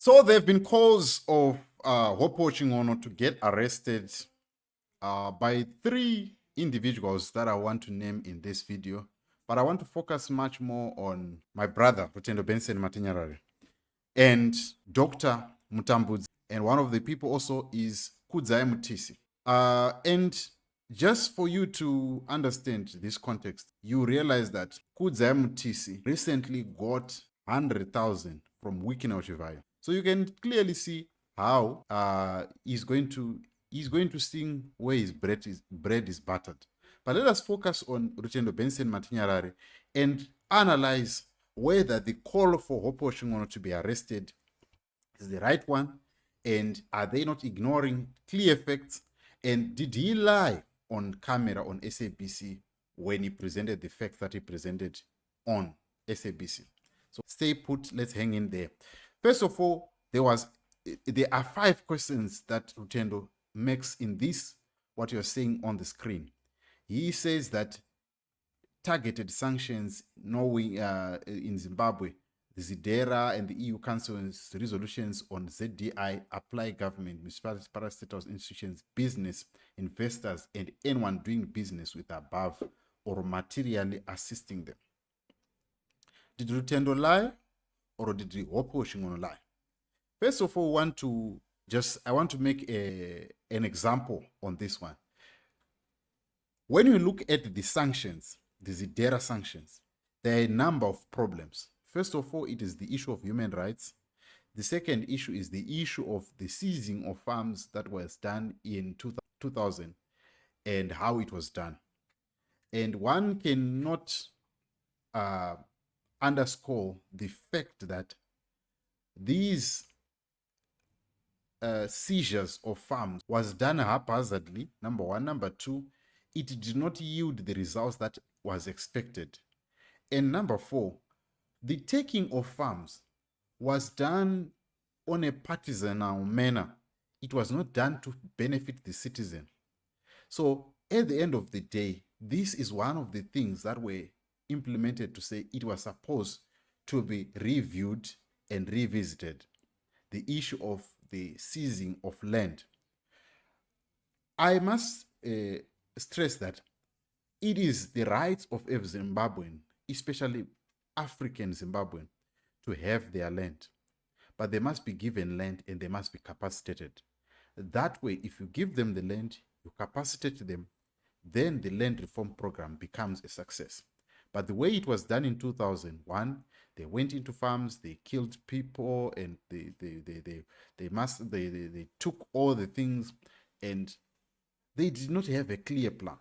So there have been calls of Hopewell Chin'ono to get arrested by 3 individuals that I want to name in this video. But I want to focus much more on my brother, Rutendo Benson Matinyarare, and Dr. Mutambudzi. And one of the people also is Kudzai Mutisi. And just for you to understand this context, you realize that Kudzai Mutisi recently got 100,000 from Wikina Ochivayo. So you can clearly see how he's going to sing where his bread is buttered. But let us focus on Rutendo Benson Matinyarare and analyze whether the call for Hopewell Chin'ono to be arrested is the right one, and are they not ignoring clear facts, and did he lie on camera on SABC when he presented the facts that he presented on SABC. So stay put, let's hang in there. First of all, there are 5 questions that Rutendo makes in this, what you're seeing on the screen. He says that targeted sanctions in Zimbabwe, the ZIDERA and the EU Council's resolutions on ZDI apply government, municipalities, parastatals, institutions, business, investors, and anyone doing business with above or materially assisting them. Did Rutendo lie, or did Hopewell Chin'ono lie? First of all, I want to make an example on this one. When you look at the sanctions, the ZIDERA sanctions, there are a number of problems. First of all, it is the issue of human rights. The second issue is the issue of the seizing of farms that was done in 2000 and how it was done. And one cannot underscore the fact that these seizures of farms was done haphazardly, number one. Number two, it did not yield the results that was expected. And number 4, the taking of farms was done on a partisan manner. It was not done to benefit the citizen. So at the end of the day, this is one of the things that were implemented to say it was supposed to be reviewed and revisited. The issue of the seizing of land. I must stress that it is the right of every Zimbabwean, especially African Zimbabwean, to have their land. But they must be given land and they must be capacitated. That way, if you give them the land, you capacitate them, then the land reform program becomes a success. But the way it was done in 2001, they went into farms, they killed people, and they took all the things, and they did not have a clear plan.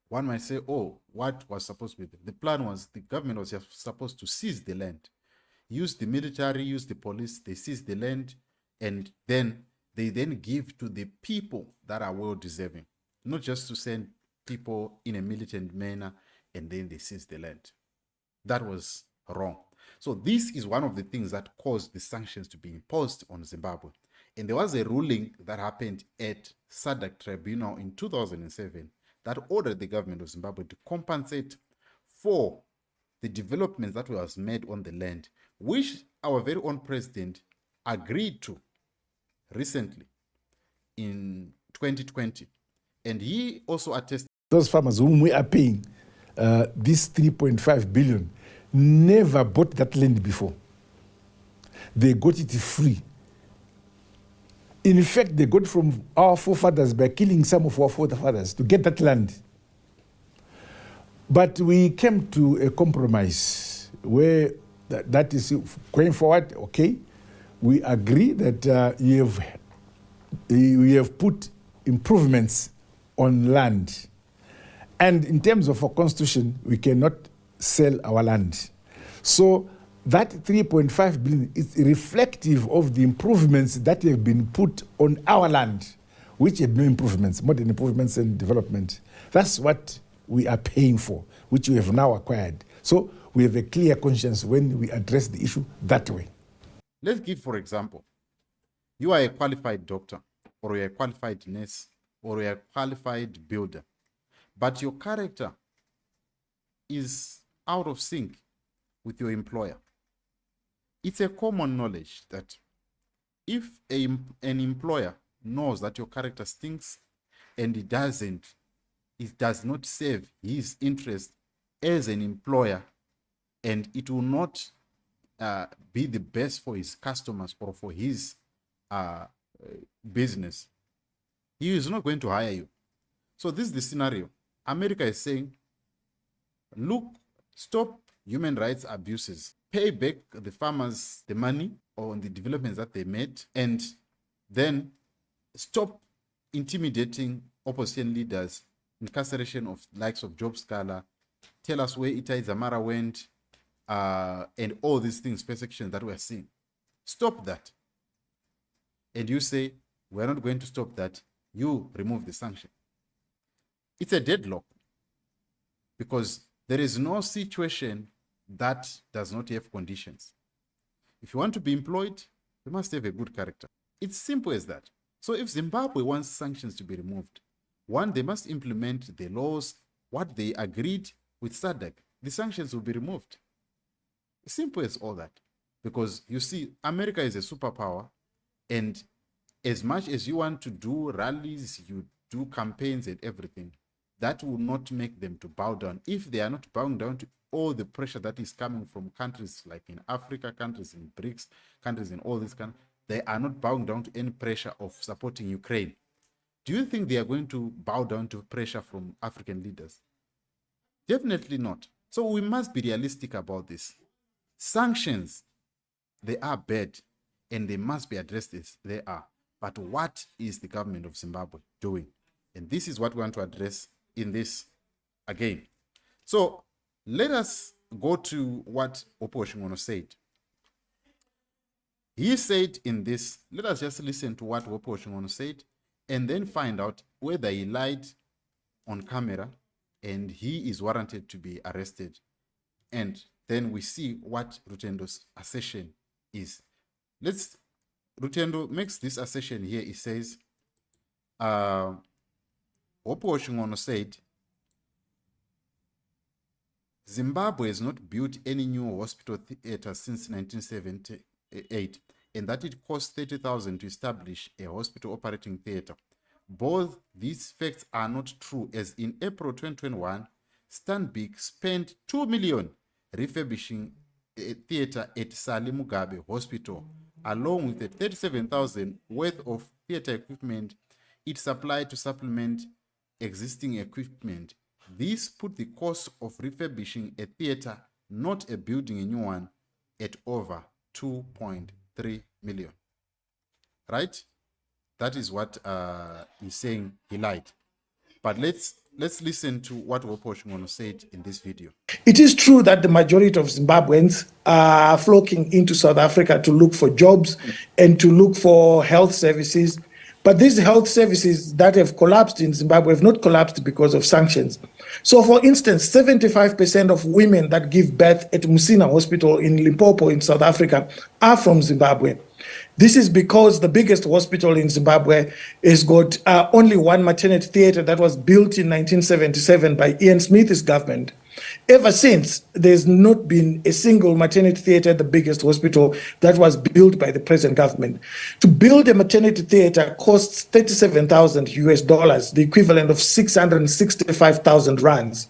One might say, oh, what was supposed to be? The plan was the government was just supposed to seize the land, use the military, use the police, they seize the land, and then they give to the people that are well deserving, not just to send people in a militant manner and then they seize the land. That was wrong. So this is one of the things that caused the sanctions to be imposed on Zimbabwe. And there was a ruling that happened at SADC Tribunal in 2007 that ordered the government of Zimbabwe to compensate for the developments that was made on the land, which our very own president agreed to recently in 2020. And he also attested. Those farmers whom we are paying this 3.5 billion never bought that land before. They got it free. In fact, they got from our forefathers by killing some of our forefathers to get that land. But we came to a compromise where that is going forward, okay. We agree that we have put improvements on land. And in terms of our constitution, we cannot sell our land. So that 3.5 billion is reflective of the improvements that have been put on our land, which had no improvements, modern improvements and development. That's what we are paying for, which we have now acquired. So we have a clear conscience when we address the issue that way. Let's give, for example, you are a qualified doctor, or you're a qualified nurse, or you're a qualified builder, but your character is out of sync with your employer. It's a common knowledge that if an employer knows that your character stinks and it does not serve his interest as an employer, and it will not be the best for his customers or for his business, he is not going to hire you. So this is the scenario. America is saying, look, stop human rights abuses, pay back the farmers the money on the developments that they made, and then stop intimidating opposition leaders, incarceration of likes of Job Scala, tell us where Itai Zamara went, and all these things, persecutions that we're seeing. Stop that. And you say, we're not going to stop that. You remove the sanction. It's a deadlock, because there is no situation that does not have conditions. If you want to be employed, you must have a good character. It's simple as that. So if Zimbabwe wants sanctions to be removed, one, they must implement the laws, what they agreed with SADC. The sanctions will be removed. Simple as all that. Because you see, America is a superpower, and as much as you want to do rallies, you do campaigns and everything, that will not make them to bow down. If they are not bowing down to all the pressure that is coming from countries like in Africa, countries in BRICS, countries in all these countries, they are not bowing down to any pressure of supporting Ukraine. Do you think they are going to bow down to pressure from African leaders? Definitely not. So we must be realistic about this. Sanctions, they are bad, and they must be addressed as they are. But what is the government of Zimbabwe doing? And this is what we want to address in this again. So let us go to what Hopewell Chin'ono said. He said in this, let us just listen to what Hopewell Chin'ono said, and then find out whether he lied on camera and he is warranted to be arrested. And then we see what Rutendo's assertion is. Rutendo makes this assertion here. He says, Hopewell Chin'ono said, Zimbabwe has not built any new hospital theater since 1978, and that it cost 30,000 to establish a hospital operating theater. Both these facts are not true, as in April 2021, Stanbic spent 2 million refurbishing a theater at Sali Mugabe Hospital, along with the 37,000 worth of theater equipment it supplied to supplement existing equipment. This put the cost of refurbishing a theater, not a building a new one, at over 2.3 million. Right? That is what he's saying. He lied. But let's listen to what Hopewell Chin'ono said in this video. It is true that the majority of Zimbabweans are flocking into South Africa to look for jobs and to look for health services. But these health services that have collapsed in Zimbabwe have not collapsed because of sanctions. So, for instance, 75% of women that give birth at Musina Hospital in Limpopo in South Africa are from Zimbabwe. This is because the biggest hospital in Zimbabwe has got only one maternity theater that was built in 1977 by Ian Smith's government. Ever since, there's not been a single maternity theater at the biggest hospital that was built by the present government. To build a maternity theater costs 37,000 US dollars, the equivalent of 665,000 rands.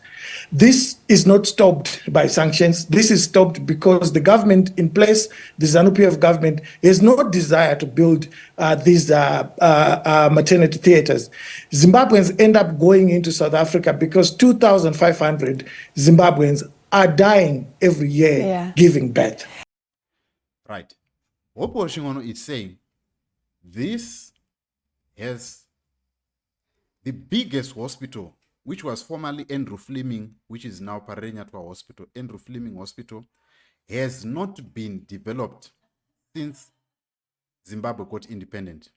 This is not stopped by sanctions. This is stopped because the government in place, the ZANU-PF government, has no desire to build these maternity theaters. Zimbabweans end up going into South Africa because 2,500 Zimbabweans are dying every year giving birth. Right. Hopewell Chin'ono is saying this has the biggest hospital, which was formerly Andrew Fleming, which is now Parenyatwa Hospital. Andrew Fleming Hospital has not been developed since Zimbabwe got independent.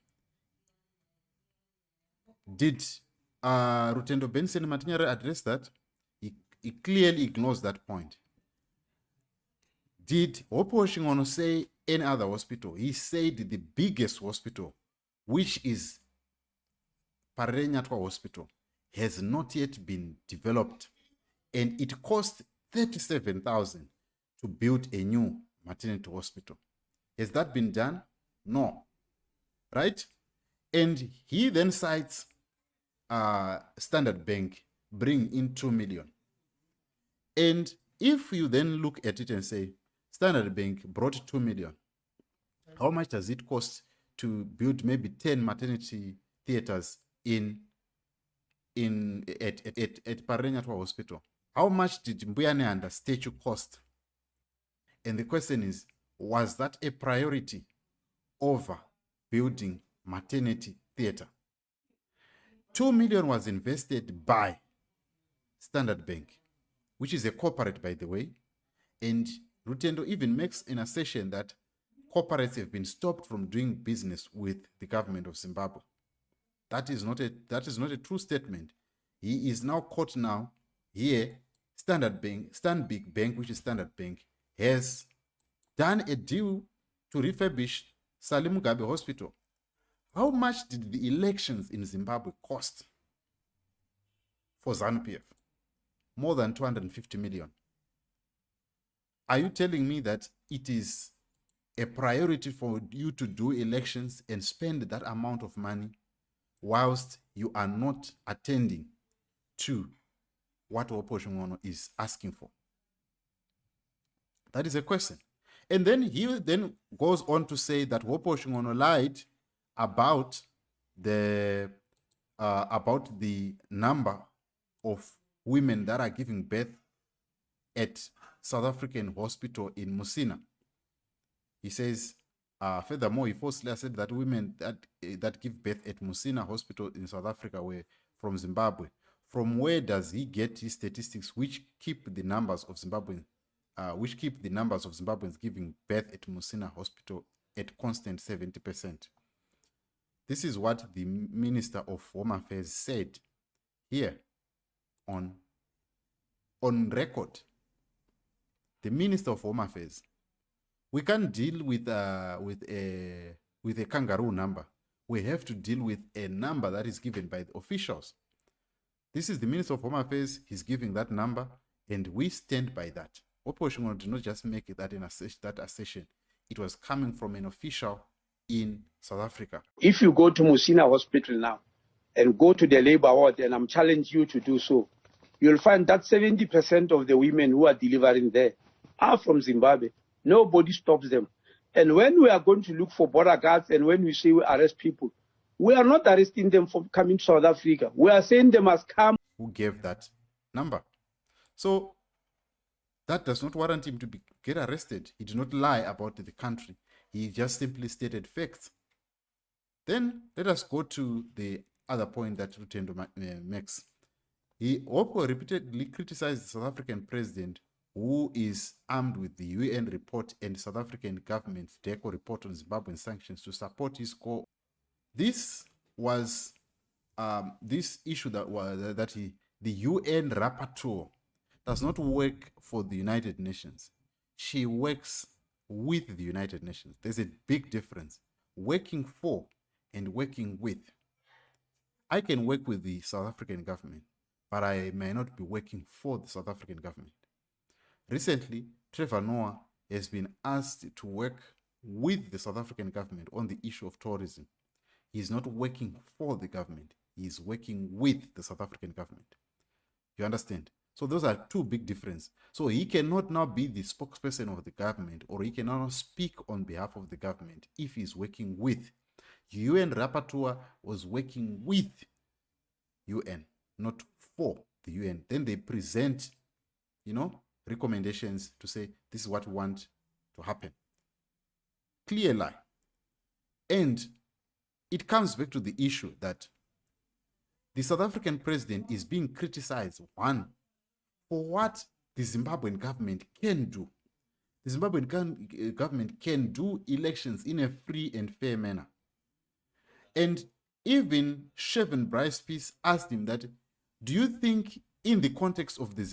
Did Rutendo Benson Matinyere address that? He clearly ignores that point. Did Hopewell Chin'ono say any other hospital? He said the biggest hospital, which is Parenyatwa Hospital, has not yet been developed, and it cost 37,000 to build a new maternity hospital. Has that been done? No. Right? And he then cites Standard Bank bring in 2 million. And if you then look at it and say, Standard Bank brought 2 million, how much does it cost to build maybe 10 maternity theaters at Parenyatwa Hospital? How much did Mbuyaneanda statue cost? And the question is, was that a priority over building maternity theater? 2 million was invested by Standard Bank, which is a corporate, by the way. And Rutendo even makes an assertion that corporates have been stopped from doing business with the government of Zimbabwe. That is not a true statement. He is now caught now here. Stanbic Bank, which is Standard Bank, has done a deal to refurbish Salim Mugabe Hospital. How much did the elections in Zimbabwe cost for ZANU-PF? More than 250 million. Are you telling me that it is a priority for you to do elections and spend that amount of money whilst you are not attending to what Hopewell Chin'ono is asking for? That is a question. And then he then goes on to say that Hopewell Chin'ono lied about the number of women that are giving birth at South African hospital in Musina. He says, furthermore, he falsely said that women that give birth at Musina Hospital in South Africa were from Zimbabwe. From where does he get his statistics which keep the numbers of Zimbabweans giving birth at Musina Hospital at constant 70%? This is what the Minister of Home Affairs said here on record. The Minister of Home Affairs. We can't deal with a kangaroo number. We have to deal with a number that is given by the officials. This is the Minister of Home Affairs. He's giving that number, and we stand by that. Hopewell Chin'ono did not just make that assertion. It was coming from an official in South Africa. If you go to Musina Hospital now and go to the labor ward, and I'm challenging you to do so, you'll find that 70% of the women who are delivering there are from Zimbabwe. Nobody stops them. And when we are going to look for border guards and when we say we arrest people, we are not arresting them for coming to South Africa. We are saying they must come. Who gave that number? So that does not warrant him to get arrested. He did not lie about the country. He just simply stated facts. Then let us go to the other point that Rutendo makes. He also repeatedly criticized the South African president, who is armed with the UN report and South African government's DECO report on Zimbabwean sanctions to support his call. This was this issue that the UN rapporteur does not work for the United Nations. She works with the United Nations. There's a big difference. Working for and working with. I can work with the South African government, but I may not be working for the South African government. Recently, Trevor Noah has been asked to work with the South African government on the issue of tourism. He is not working for the government. He is working with the South African government. You understand? So those are two big differences. So he cannot now be the spokesperson of the government, or he cannot speak on behalf of the government if he's working with. UN rapporteur was working with UN, not for the UN. Then they present, recommendations to say, this is what we want to happen. Clear lie. And it comes back to the issue that the South African president is being criticized, one, for what the Zimbabwean government can do. The Zimbabwean government can do elections in a free and fair manner. And even Shevin Bryce-Peace asked him that, do you think in the context of the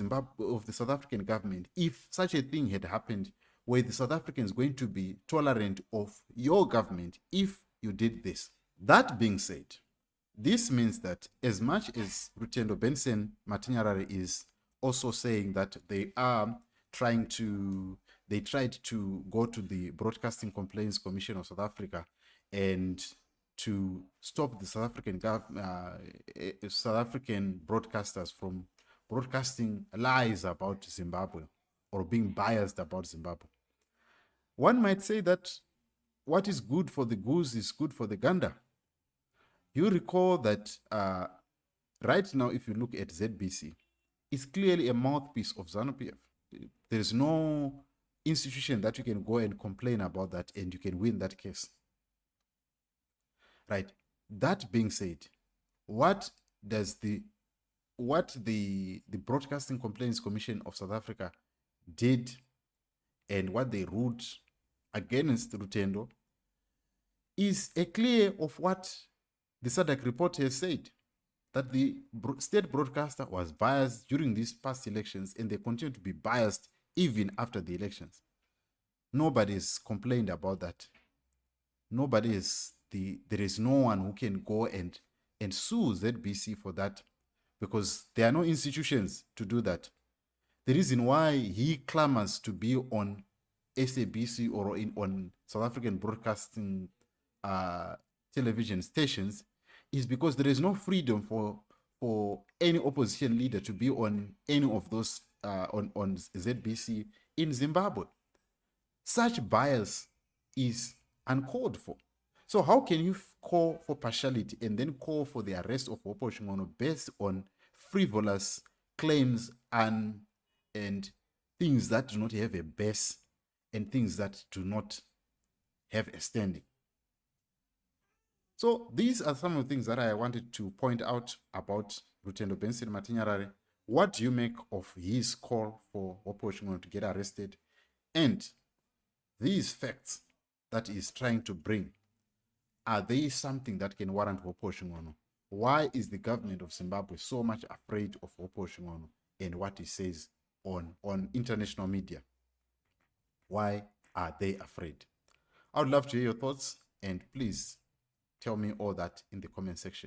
South African government, if such a thing had happened, were the South Africans going to be tolerant of your government if you did this? That being said, this means that as much as Rutendo Benson Matinyarare is also saying that they are trying to they tried to go to the Broadcasting Complaints Commission of South Africa and to stop the South African broadcasters from broadcasting lies about Zimbabwe or being biased about Zimbabwe. One might say that what is good for the goose is good for the gander. You recall that right now, if you look at ZBC, it's clearly a mouthpiece of ZANU-PF. There is no institution that you can go and complain about that and you can win that case. Right. That being said, what the Broadcasting Complaints Commission of South Africa did and what they ruled against Rutendo is a clear of what the SADC report has said, that the state broadcaster was biased during these past elections and they continue to be biased even after the elections. Nobody has complained about that. There is no one who can go and sue ZBC for that, because there are no institutions to do that. The reason why he clamors to be on SABC or on South African broadcasting television stations is because there is no freedom for any opposition leader to be on any of those on ZBC in Zimbabwe. Such bias is uncalled for. So how can you call for partiality and then call for the arrest of Hopewell Chin'ono based on frivolous claims and things that do not have a base and things that do not have a standing? So these are some of the things that I wanted to point out about Rutendo Benson Matinyarare. What do you make of his call for Hopewell Chin'ono to get arrested and these facts that he's trying to bring? Are they something that can warrant Hopewell Chin'ono? Why is the government of Zimbabwe so much afraid of Hopewell Chin'ono and what he says on international media? Why are they afraid? I would love to hear your thoughts, and please tell me all that in the comment section.